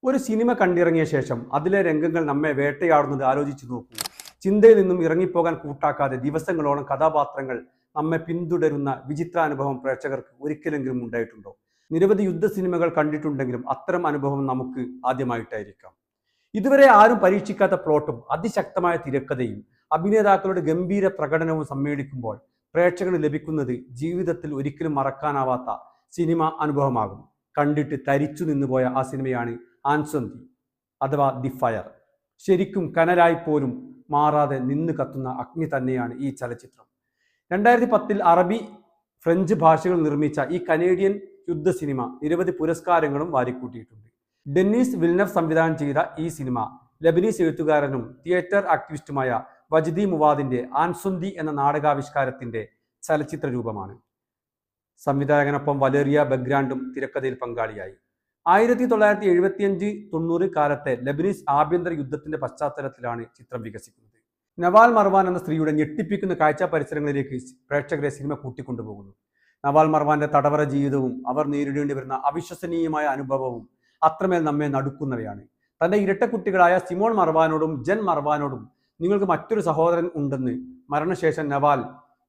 ഒരു സിനിമ കണ്ടിറങ്ങിയ ശേഷം അതിലെ രംഗങ്ങൾ നമ്മെ വേട്ടയാടുന്നത് ആലോചിച്ചു നോക്കൂ. ചിന്തയിൽ നിന്നും ഇറങ്ങിപ്പോകാൻ കൂട്ടാക്കാതെ ദിവസങ്ങളോളം കഥാപാത്രങ്ങൾ നമ്മെ പിന്തുടരുന്ന വിചിത്രാനുഭവം പ്രേക്ഷകർക്ക് ഒരിക്കലെങ്കിലും ഉണ്ടായിട്ടുണ്ടോ? നിരവധി യുദ്ധ സിനിമകൾ കണ്ടിട്ടുണ്ടെങ്കിലും അത്തരം അനുഭവം നമുക്ക് ആദ്യമായിട്ടായിരിക്കാം. ഇതുവരെ ആരും പരീക്ഷിക്കാത്ത പ്ലോട്ടും അതിശക്തമായ തിരക്കഥയും അഭിനേതാക്കളുടെ ഗംഭീര പ്രകടനവും സമ്മേളിക്കുമ്പോൾ പ്രേക്ഷകന് ലഭിക്കുന്നത് ജീവിതത്തിൽ ഒരിക്കലും മറക്കാനാവാത്ത സിനിമ അനുഭവമാകും. കണ്ടിട്ട് തരിച്ചു നിന്നുപോയ ആ സിനിമയാണ് ആൻസൊന്തി അഥവാ ദി ഫയർ. ശരിക്കും കനലായി പോലും മാറാതെ നിന്ന് കത്തുന്ന അഗ്നി തന്നെയാണ് ഈ ചലച്ചിത്രം. 2010 അറബി ഫ്രഞ്ച് ഭാഷകൾ നിർമ്മിച്ച ഈ കനേഡിയൻ യുദ്ധ സിനിമ നിരവധി പുരസ്കാരങ്ങളും വാരിക്കൂട്ടിയിട്ടുണ്ട്. ഡെന്നീസ് വിൽനഫ് സംവിധാനം ചെയ്ത ഈ സിനിമ ലബനീസ് എഴുത്തുകാരനും തിയേറ്റർ ആക്ടിവിസ്റ്റുമായ വജ്ദി മുവാദിന്റെ ആൻസൊന്തി എന്ന നാടകാവിഷ്കാരത്തിന്റെ ചലച്ചിത്ര രൂപമാണ്. സംവിധായകനൊപ്പം വലേറിയ ബഗ്രാൻഡും തിരക്കഥയിൽ പങ്കാളിയായി. 1975-90 കാലത്തെ ലബനീസ് ആഭ്യന്തര യുദ്ധത്തിന്റെ പശ്ചാത്തലത്തിലാണ് ചിത്രം വികസിക്കുന്നത്. നവാൽ മർവാൻ എന്ന സ്ത്രീയുടെ ഞെട്ടിപ്പിക്കുന്ന കാഴ്ച പരിസരങ്ങളിലേക്ക് പ്രേക്ഷകരെ സിനിമ കൂട്ടിക്കൊണ്ടുപോകുന്നു. നവാൽ മർവാന്റെ തടവറ ജീവിതവും അവർ നേരിടേണ്ടി വരുന്ന അവിശ്വസനീയമായ അനുഭവവും അത്രമേൽ നമ്മെ നടുക്കുന്നവയാണ്. തന്റെ ഇരട്ടക്കുട്ടികളായ സിമോൺ മർവാനോടും ജൻ മർവാനോടും നിങ്ങൾക്ക് മറ്റൊരു സഹോദരൻ ഉണ്ടെന്ന് മരണശേഷം നവാൽ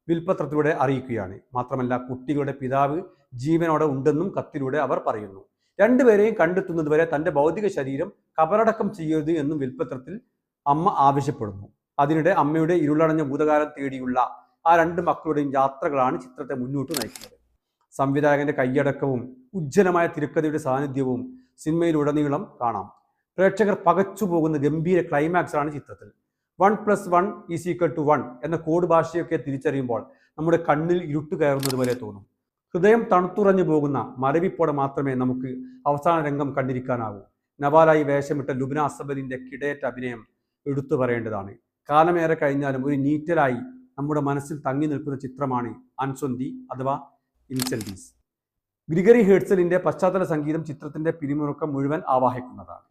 വിൽപത്രത്തിലൂടെ അറിയിക്കുകയാണ്. മാത്രമല്ല, കുട്ടികളുടെ പിതാവ് ജീവനോടെ ഉണ്ടെന്നും കത്തിലൂടെ അവർ പറയുന്നു. രണ്ടുപേരെയും കണ്ടെത്തുന്നതുവരെ തന്റെ ഭൗതിക ശരീരം കബറടക്കം ചെയ്യരുത് എന്നും വിൽപത്രത്തിൽ അമ്മ ആവശ്യപ്പെടുന്നു. അതിനിടെ അമ്മയുടെ ഇരുളടഞ്ഞ ഭൂതകാലം തേടിയുള്ള ആ രണ്ട് മക്കളുടെയും യാത്രകളാണ് ചിത്രത്തെ മുന്നോട്ട് നയിക്കുന്നത്. സംവിധായകന്റെ കൈയടക്കവും ഉജ്ജ്വലമായ തിരക്കഥയുടെ സാന്നിധ്യവും സിനിമയിലുടനീളം കാണാം. പ്രേക്ഷകർ പകച്ചു പോകുന്ന ഗംഭീര ക്ലൈമാക്സ് ആണ് ചിത്രത്തിൽ. 1+1=1 എന്ന കോഡ് ഭാഷയൊക്കെ തിരിച്ചറിയുമ്പോൾ നമ്മുടെ കണ്ണിൽ ഇരുട്ട് കയറുന്നതുപോലെ തോന്നും. ഹൃദയം തണുത്തുറഞ്ഞു പോകുന്ന മരവിപ്പോടെ മാത്രമേ നമുക്ക് അവസാന രംഗം കണ്ടിരിക്കാനാവൂ. നവാലായി വേഷമിട്ട ലുബ്ന അസബലിന്റെ കിടയറ്റ അഭിനയം എടുത്തു പറയേണ്ടതാണ്. കാലമേറെ കഴിഞ്ഞാലും ഒരു നീറ്റലായി നമ്മുടെ മനസ്സിൽ തങ്ങി നിൽക്കുന്ന ചിത്രമാണ് ആൻസൊന്തി അഥവാ ഇൻസെൻഡീസ്. ഗ്രിഗറി ഹേർട്സലിന്റെ പശ്ചാത്തല സംഗീതം ചിത്രത്തിന്റെ പിരിമുറുക്കം മുഴുവൻ ആവാഹിക്കുന്നതാണ്.